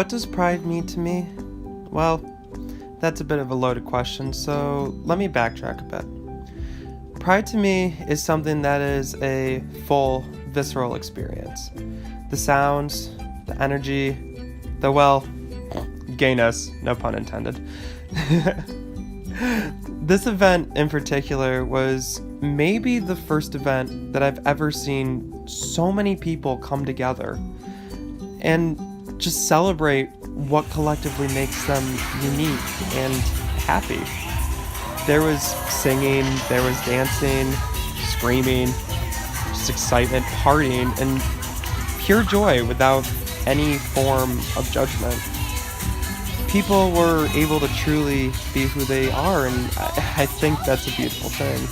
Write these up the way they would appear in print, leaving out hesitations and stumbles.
What does pride mean to me? Well, that's a bit of a loaded question, so let me backtrack a bit. Pride to me is something that is a full, visceral experience. The sounds, the energy, the, well, gayness, no pun intended. This event in particular was maybe the first event that I've ever seen so many people come together and just celebrate what collectively makes them unique and happy. There was singing, there was dancing, screaming, just excitement, partying, and pure joy without any form of judgment. People were able to truly be who they are, and I think that's a beautiful thing.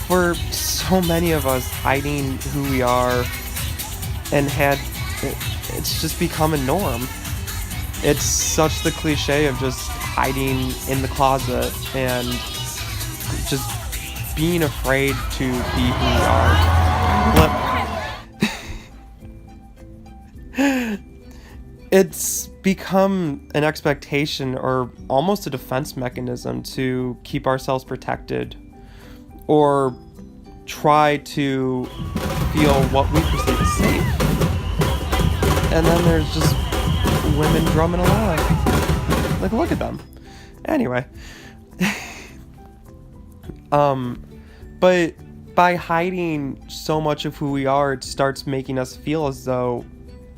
For so many of us hiding who we are and it's just become a norm. It's such the cliche of just hiding in the closet and just being afraid to be who we are. It's become an expectation or almost a defense mechanism to keep ourselves protected or try to feel what we perceive as safe. And then there's just women drumming along. Like, look at them. Anyway. But by hiding so much of who we are, it starts making us feel as though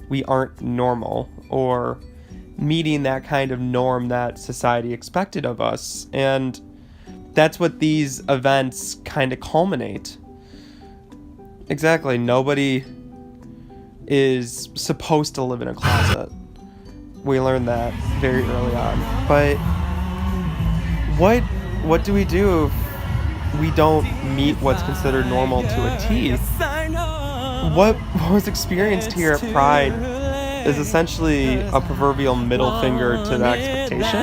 we aren't normal or meeting that kind of norm that society expected of us. And that's what these events kind of culminate. Exactly. Nobody is supposed to live in a closet. We learned that very early on. But what do we do if we don't meet what's considered normal to a T? What was experienced here at Pride is essentially a proverbial middle finger to the expectation.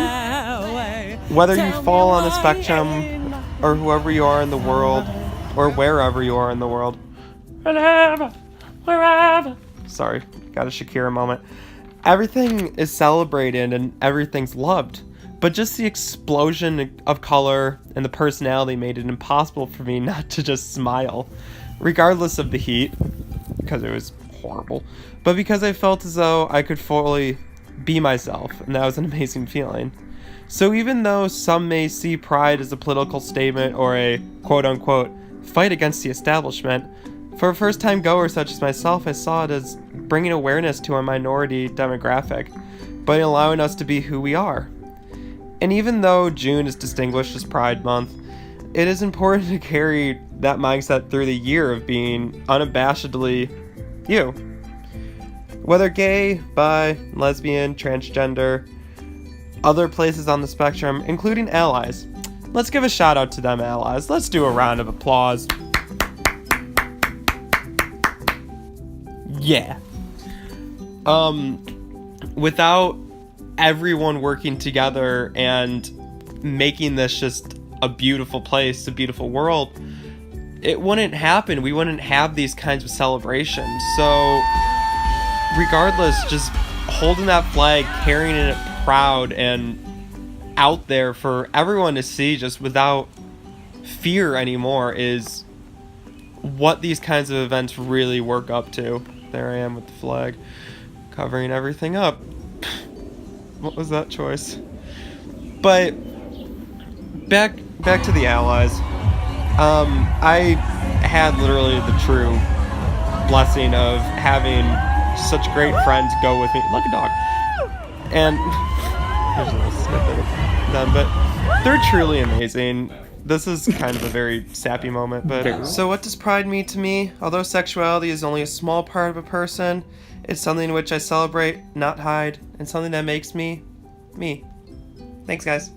Whether you fall on the spectrum or whoever you are in the world or wherever you are in the world. Wherever. Sorry, got a Shakira moment. Everything is celebrated and everything's loved. But just the explosion of color and the personality made it impossible for me not to just smile. Regardless of the heat, because it was horrible. But because I felt as though I could fully be myself, and that was an amazing feeling. So even though some may see Pride as a political statement or a quote-unquote fight against the establishment, for a first-time goer such as myself, I saw it as bringing awareness to our minority demographic, by allowing us to be who we are. And even though June is distinguished as Pride Month, it is important to carry that mindset through the year of being unabashedly you. Whether gay, bi, lesbian, transgender, other places on the spectrum, including allies. Let's give a shout out to them allies. Let's do a round of applause. Yeah. Without everyone working together and making this just a beautiful place, a beautiful world, it wouldn't happen. We wouldn't have these kinds of celebrations. So regardless, just holding that flag, carrying it proud and out there for everyone to see just without fear anymore is what these kinds of events really work up to. There I am with the flag, covering everything up. What was that choice? But back to the allies. I had literally the true blessing of having such great friends go with me. Like a dog. And there's a little snippet of them, but they're truly amazing. This is kind of a very sappy moment, but so what does pride mean to me? Although sexuality is only a small part of a person, it's something which I celebrate, not hide, and something that makes me, me. Thanks, guys.